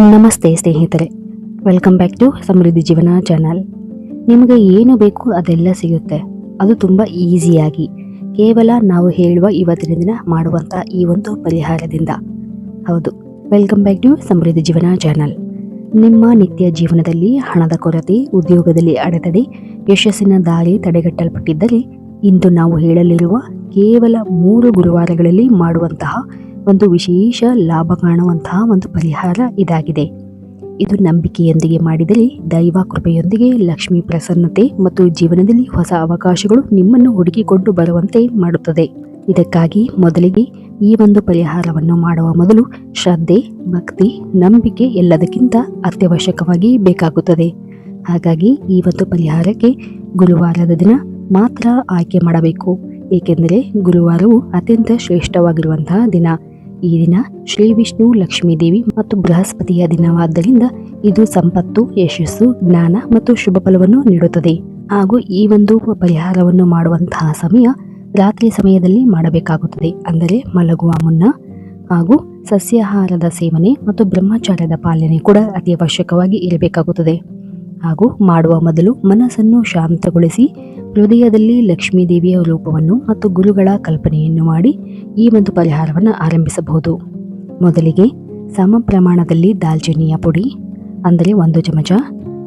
ನಮಸ್ತೆ ಸ್ನೇಹಿತರೆ, welcome back to ಸಮೃದ್ಧಿ ಜೀವನ ಚಾನಲ್. ನಿಮಗೆ ಏನು ಬೇಕು ಅದೆಲ್ಲ ಸಿಗುತ್ತೆ, ಅದು ತುಂಬ ಈಸಿಯಾಗಿ, ಕೇವಲ ನಾವು ಹೇಳುವ ಇವತ್ತಿನ ದಿನ ಮಾಡುವಂಥ ಈ ಒಂದು ಪರಿಹಾರದಿಂದ. ಹೌದು, ವೆಲ್ಕಮ್ ಬ್ಯಾಕ್ ಟು ಸಮೃದ್ಧಿ ಜೀವನ ಚಾನಲ್. ನಿಮ್ಮ ನಿತ್ಯ ಜೀವನದಲ್ಲಿ ಹಣದ ಕೊರತೆ, ಉದ್ಯೋಗದಲ್ಲಿ ಅಡೆತಡೆ, ಯಶಸ್ಸಿನ ದಾರಿ ತಡೆಗಟ್ಟಲ್ಪಟ್ಟಿದ್ದರೆ ಇಂದು ನಾವು ಹೇಳಲಿರುವ ಕೇವಲ 3 ಗುರುವಾರಗಳಲ್ಲಿ ಮಾಡುವಂತಹ ಒಂದು ವಿಶೇಷ ಲಾಭ ಕಾಣುವಂತಹ ಒಂದು ಪರಿಹಾರ ಇದಾಗಿದೆ. ಇದು ನಂಬಿಕೆಯೊಂದಿಗೆ ಮಾಡಿದರೆ ದೈವ ಕೃಪೆಯೊಂದಿಗೆ ಲಕ್ಷ್ಮೀ ಪ್ರಸನ್ನತೆ ಮತ್ತು ಜೀವನದಲ್ಲಿ ಹೊಸ ಅವಕಾಶಗಳು ನಿಮ್ಮನ್ನು ಹುಡುಕಿಕೊಂಡು ಬರುವಂತೆ ಮಾಡುತ್ತದೆ. ಇದಕ್ಕಾಗಿ ಮೊದಲಿಗೆ ಈ ಒಂದು ಪರಿಹಾರವನ್ನು ಮಾಡುವ ಮೊದಲು ಶ್ರದ್ಧೆ, ಭಕ್ತಿ, ನಂಬಿಕೆ ಎಲ್ಲದಕ್ಕಿಂತ ಅತ್ಯವಶ್ಯಕವಾಗಿ ಬೇಕಾಗುತ್ತದೆ. ಹಾಗಾಗಿ ಈ ಒಂದು ಪರಿಹಾರಕ್ಕೆ ಗುರುವಾರದ ದಿನ ಮಾತ್ರ ಆಯ್ಕೆ ಮಾಡಬೇಕು. ಏಕೆಂದರೆ ಗುರುವಾರವು ಅತ್ಯಂತ ಶ್ರೇಷ್ಠವಾಗಿರುವಂತಹ ದಿನ. ಈ ದಿನ ಶ್ರೀ ವಿಷ್ಣು, ಲಕ್ಷ್ಮೀ ದೇವಿ ಮತ್ತು ಬೃಹಸ್ಪತಿಯ ದಿನವಾದ್ದರಿಂದ ಇದು ಸಂಪತ್ತು, ಯಶಸ್ಸು, ಜ್ಞಾನ ಮತ್ತು ಶುಭ ಫಲವನ್ನು ನೀಡುತ್ತದೆ. ಹಾಗೂ ಈ ಒಂದು ಪರಿಹಾರವನ್ನು ಮಾಡುವಂತಹ ಸಮಯ ರಾತ್ರಿ ಸಮಯದಲ್ಲಿ ಮಾಡಬೇಕಾಗುತ್ತದೆ, ಅಂದರೆ ಮಲಗುವ ಮುನ್ನ. ಹಾಗೂ ಸಸ್ಯಾಹಾರದ ಸೇವನೆ ಮತ್ತು ಬ್ರಹ್ಮಚಾರ್ಯದ ಪಾಲನೆ ಕೂಡ ಅತಿ ಅವಶ್ಯಕವಾಗಿ ಇರಬೇಕಾಗುತ್ತದೆ. ಹಾಗೂ ಮಾಡುವ ಮೊದಲು ಮನಸ್ಸನ್ನು ಶಾಂತಗೊಳಿಸಿ ಹೃದಯದಲ್ಲಿ ಲಕ್ಷ್ಮೀ ದೇವಿಯ ರೂಪವನ್ನು ಮತ್ತು ಗುರುಗಳ ಕಲ್ಪನೆಯನ್ನು ಮಾಡಿ ಈ ಒಂದು ಪರಿಹಾರವನ್ನು ಆರಂಭಿಸಬಹುದು. ಮೊದಲಿಗೆ ಸಮ ಪ್ರಮಾಣದಲ್ಲಿ ದಾಲ್ಚಿನ್ನಿಯ ಪುಡಿ ಅಂದರೆ 1 ಚಮಚ,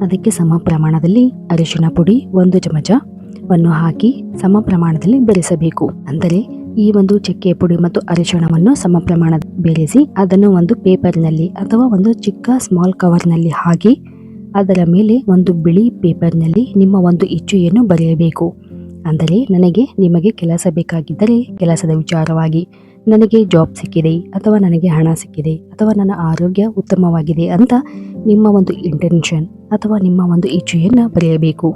ಅದಕ್ಕೆ ಸಮ ಪ್ರಮಾಣದಲ್ಲಿ ಅರಿಶಿಣ ಪುಡಿ 1 ಚಮಚವನ್ನು ಹಾಕಿ ಸಮ ಪ್ರಮಾಣದಲ್ಲಿ ಬೆರೆಸಬೇಕು. ಅಂದರೆ ಈ ಒಂದು ಚಕ್ಕೆ ಪುಡಿ ಮತ್ತು ಅರಿಶಿಣವನ್ನು ಸಮ ಪ್ರಮಾಣ ಬೆರೆಸಿ ಅದನ್ನು ಒಂದು ಪೇಪರ್ನಲ್ಲಿ ಅಥವಾ ಒಂದು ಚಿಕ್ಕ ಸ್ಮಾಲ್ ಕವರ್ನಲ್ಲಿ ಹಾಕಿ ಅದರ ಮೇಲೆ ಒಂದು ಬಿಳಿ ಪೇಪರ್ನಲ್ಲಿ ನಿಮ್ಮ ಒಂದು ಇಚ್ಛೆಯನ್ನು ಬರೆಯಬೇಕು. ಅಂದರೆ ನಿಮಗೆ ಕೆಲಸ ಬೇಕಾಗಿದ್ದರೆ ಕೆಲಸದ ವಿಚಾರವಾಗಿ, ನನಗೆ ಜಾಬ್ ಸಿಕ್ಕಿದೆ ಅಥವಾ ನನಗೆ ಹಣ ಸಿಕ್ಕಿದೆ ಅಥವಾ ನನ್ನ ಆರೋಗ್ಯ ಉತ್ತಮವಾಗಿದೆ ಅಂತ ನಿಮ್ಮ ಒಂದು ಇಂಟೆನ್ಷನ್ ಅಥವಾ ನಿಮ್ಮ ಒಂದು ಇಚ್ಛೆಯನ್ನು ಬರೆಯಬೇಕು.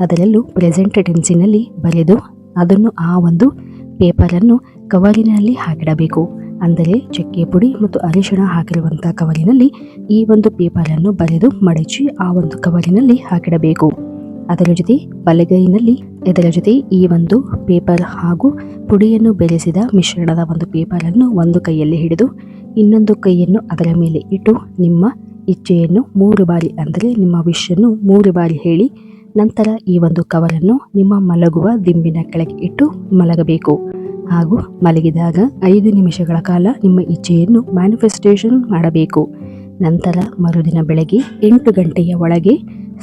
ಅದರಲ್ಲೂ ಪ್ರೆಸೆಂಟ್ ಟೆನ್ಸಿನಲ್ಲಿ ಬರೆದು ಅದನ್ನು ಆ ಒಂದು ಪೇಪರನ್ನು ಕವರಿನಲ್ಲಿ ಹಾಕಿಡಬೇಕು. ಅಂದರೆ ಚಕ್ಕೆ ಪುಡಿ ಮತ್ತು ಅರಿಶಿಣ ಹಾಕಿರುವಂಥ ಕವರಿನಲ್ಲಿ ಈ ಒಂದು ಪೇಪರನ್ನು ಬರೆದು ಮಡಚಿ ಆ ಒಂದು ಕವರಿನಲ್ಲಿ ಹಾಕಿಡಬೇಕು. ಅದರ ಜೊತೆ ಬಲಗೈನಲ್ಲಿ ಇದರ ಜೊತೆ ಈ ಒಂದು ಪೇಪರ್ ಹಾಗೂ ಪುಡಿಯನ್ನು ಬೆರೆಸಿದ ಮಿಶ್ರಣದ ಒಂದು ಪೇಪರನ್ನು ಒಂದು ಕೈಯಲ್ಲಿ ಹಿಡಿದು ಇನ್ನೊಂದು ಕೈಯನ್ನು ಅದರ ಮೇಲೆ ಇಟ್ಟು ನಿಮ್ಮ ಇಚ್ಛೆಯನ್ನು 3 ಬಾರಿ, ಅಂದರೆ ನಿಮ್ಮ ವಿಶನ್ನು 3 ಬಾರಿ ಹೇಳಿ ನಂತರ ಈ ಒಂದು ಕವರನ್ನು ನಿಮ್ಮ ಮಲಗುವ ದಿಂಬಿನ ಕೆಳಗೆ ಇಟ್ಟು ಮಲಗಬೇಕು. ಹಾಗೂ ಮಲಗಿದಾಗ 5 ನಿಮಿಷಗಳ ಕಾಲ ನಿಮ್ಮ ಇಚ್ಛೆಯನ್ನು ಮ್ಯಾನಿಫೆಸ್ಟೇಷನ್ ಮಾಡಬೇಕು. ನಂತರ ಮರುದಿನ ಬೆಳಗ್ಗೆ 8 ಗಂಟೆಯ ಒಳಗೆ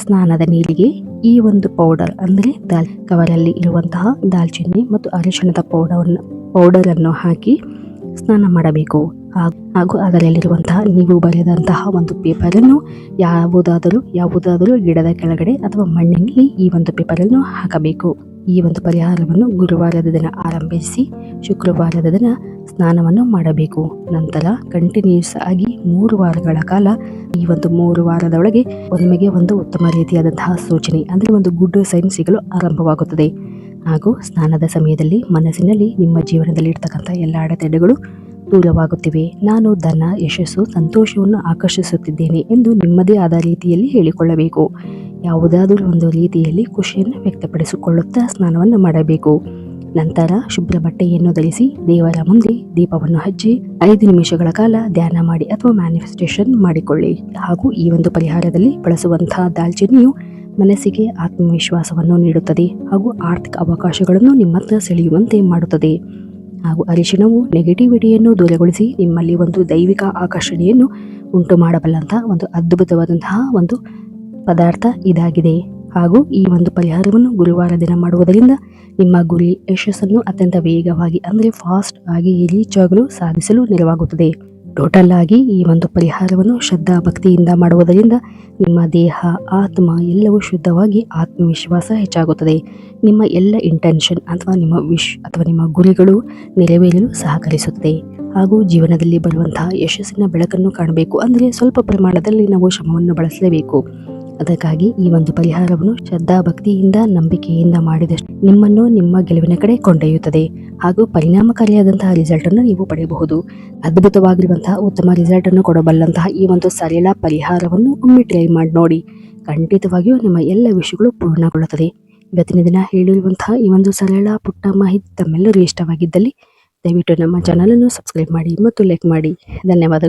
ಸ್ನಾನದ ನೀರಿಗೆ ಈ ಒಂದು ಪೌಡರ್, ಅಂದರೆ ಕವರಲ್ಲಿ ಇರುವಂತಹ ದಾಲ್ಚಿನ್ನಿ ಮತ್ತು ಅರಿಶಿಣದ ಪೌಡರನ್ನು ಹಾಕಿ ಸ್ನಾನ ಮಾಡಬೇಕು. ಹಾಗೂ ಅದರಲ್ಲಿರುವಂತಹ ನೀವು ಬರೆದಂತಹ ಒಂದು ಪೇಪರನ್ನು ಯಾವುದಾದರೂ ಗಿಡದ ಕೆಳಗಡೆ ಅಥವಾ ಮಣ್ಣಿನಲ್ಲಿ ಈ ಒಂದು ಪೇಪರನ್ನು ಹಾಕಬೇಕು. ಈ ಒಂದು ಪರಿಹಾರವನ್ನು ಗುರುವಾರದ ದಿನ ಆರಂಭಿಸಿ ಶುಕ್ರವಾರದ ದಿನ ಸ್ನಾನವನ್ನು ಮಾಡಬೇಕು. ನಂತರ ಕಂಟಿನ್ಯೂಸ್ ಆಗಿ 3 ವಾರಗಳ ಕಾಲ, ಈ ಒಂದು 3 ವಾರದೊಳಗೆ ನಿಮಗೆ ಒಂದು ಉತ್ತಮ ರೀತಿಯಾದಂತಹ ಸೂಚನೆ, ಅಂದರೆ ಒಂದು ಗುಡ್ ಸೈನ್ ಸಿಗಲು ಆರಂಭವಾಗುತ್ತದೆ. ಹಾಗೂ ಸ್ನಾನದ ಸಮಯದಲ್ಲಿ ಮನಸ್ಸಿನಲ್ಲಿ ನಿಮ್ಮ ಜೀವನದಲ್ಲಿ ಇರ್ತಕ್ಕಂಥ ಎಲ್ಲ ಅಡೆತಡೆಗಳು ದೂರವಾಗುತ್ತಿವೆ. ನಾನು ಧನ, ಯಶಸ್ಸು, ಸಂತೋಷವನ್ನು ಆಕರ್ಷಿಸುತ್ತಿದ್ದೇನೆ ಎಂದು ನಿಮ್ಮದೇ ಆದ ರೀತಿಯಲ್ಲಿ ಹೇಳಿಕೊಳ್ಳಬೇಕು. ಯಾವುದಾದರೂ ಒಂದು ರೀತಿಯಲ್ಲಿ ಖುಷಿಯನ್ನು ವ್ಯಕ್ತಪಡಿಸಿಕೊಳ್ಳುತ್ತಾ ಸ್ನಾನವನ್ನು ಮಾಡಬೇಕು. ನಂತರ ಶುಭ್ರ ಬಟ್ಟೆಯನ್ನು ಧರಿಸಿ ದೇವರ ಮುಂದೆ ದೀಪವನ್ನು ಹಚ್ಚಿ 5 ನಿಮಿಷಗಳ ಕಾಲ ಧ್ಯಾನ ಮಾಡಿ ಅಥವಾ ಮ್ಯಾನಿಫೆಸ್ಟೇಷನ್ ಮಾಡಿಕೊಳ್ಳಿ. ಹಾಗೂ ಈ ಒಂದು ಪರಿಹಾರದಲ್ಲಿ ಬಳಸುವಂತಹ ದಾಲ್ಚಿನ್ನಿಯು ಮನಸ್ಸಿಗೆ ಆತ್ಮವಿಶ್ವಾಸವನ್ನು ನೀಡುತ್ತದೆ ಹಾಗೂ ಆರ್ಥಿಕ ಅವಕಾಶಗಳನ್ನು ನಿಮ್ಮತ್ತ ಸೆಳೆಯುವಂತೆ ಮಾಡುತ್ತದೆ. ಹಾಗೂ ಅರಿಶಿಣವು ನೆಗೆಟಿವಿಟಿಯನ್ನು ದೂರಗೊಳಿಸಿ ನಿಮ್ಮಲ್ಲಿ ಒಂದು ದೈವಿಕ ಆಕರ್ಷಣೆಯನ್ನು ಉಂಟು ಮಾಡಬಲ್ಲಂತಹ ಒಂದು ಅದ್ಭುತವಾದಂತಹ ಒಂದು ಪದಾರ್ಥ ಇದಾಗಿದೆ. ಹಾಗೂ ಈ ಒಂದು ಪರಿಹಾರವನ್ನು ಗುರುವಾರ ದಿನ ಮಾಡುವುದರಿಂದ ನಿಮ್ಮ ಗುರಿ ಯಶಸ್ಸನ್ನು ಅತ್ಯಂತ ವೇಗವಾಗಿ, ಅಂದರೆ ಫಾಸ್ಟ್ ಆಗಿ ರೀಚ್ ಆಗಲು ಸಾಧಿಸಲು ನೆರವಾಗುತ್ತದೆ. ಟೋಟಲ್ ಆಗಿ ಈ ಒಂದು ಪರಿಹಾರವನ್ನು ಶ್ರದ್ಧಾ ಭಕ್ತಿಯಿಂದ ಮಾಡುವುದರಿಂದ ನಿಮ್ಮ ದೇಹ, ಆತ್ಮ ಎಲ್ಲವೂ ಶುದ್ಧವಾಗಿ ಆತ್ಮವಿಶ್ವಾಸ ಹೆಚ್ಚಾಗುತ್ತದೆ. ನಿಮ್ಮ ಎಲ್ಲ ಇಂಟೆನ್ಷನ್ ಅಥವಾ ನಿಮ್ಮ ಗುರಿಗಳು ನೆರವೇರಲು ಸಹಕರಿಸುತ್ತದೆ. ಹಾಗೂ ಜೀವನದಲ್ಲಿ ಬರುವಂತಹ ಯಶಸ್ಸಿನ ಬೆಳಕನ್ನು ಕಾಣಬೇಕು ಅಂದರೆ ಸ್ವಲ್ಪ ಪ್ರಮಾಣದಲ್ಲಿ ನಾವು ಶ್ರಮವನ್ನು ಬಳಸಲೇಬೇಕು. ಅದಕ್ಕಾಗಿ ಈ ಒಂದು ಪರಿಹಾರವನ್ನು ಶ್ರದ್ಧಾ ಭಕ್ತಿಯಿಂದ, ನಂಬಿಕೆಯಿಂದ ಮಾಡಿದಷ್ಟು ನಿಮ್ಮನ್ನು ನಿಮ್ಮ ಗೆಲುವಿನ ಕಡೆ ಕೊಂಡೊಯ್ಯುತ್ತದೆ. ಹಾಗೂ ಪರಿಣಾಮಕಾರಿಯಾದಂತಹ ರಿಸಲ್ಟ್ ಅನ್ನು ನೀವು ಪಡೆಯಬಹುದು. ಅದ್ಭುತವಾಗಿರುವಂತಹ ಉತ್ತಮ ರಿಸಲ್ಟ್ ಅನ್ನು ಕೊಡಬಲ್ಲಂತಹ ಈ ಒಂದು ಸರಳ ಪರಿಹಾರವನ್ನು ಒಮ್ಮೆ ಟ್ರೈ ಮಾಡಿ ನೋಡಿ. ಖಂಡಿತವಾಗಿಯೂ ನಿಮ್ಮ ಎಲ್ಲ ವಿಷಯಗಳು ಪೂರ್ಣಗೊಳ್ಳುತ್ತದೆ. ಇವತ್ತಿನ ದಿನ ಹೇಳಿರುವಂತಹ ಈ ಒಂದು ಸರಳ ಪುಟ್ಟ ಮಾಹಿತಿ ತಮ್ಮೆಲ್ಲರೂ ಇಷ್ಟವಾಗಿದ್ದಲ್ಲಿ ದಯವಿಟ್ಟು ನಮ್ಮ ಚಾನಲನ್ನು ಸಬ್ಸ್ಕ್ರೈಬ್ ಮಾಡಿ ಮತ್ತು ಲೈಕ್ ಮಾಡಿ. ಧನ್ಯವಾದಗಳು.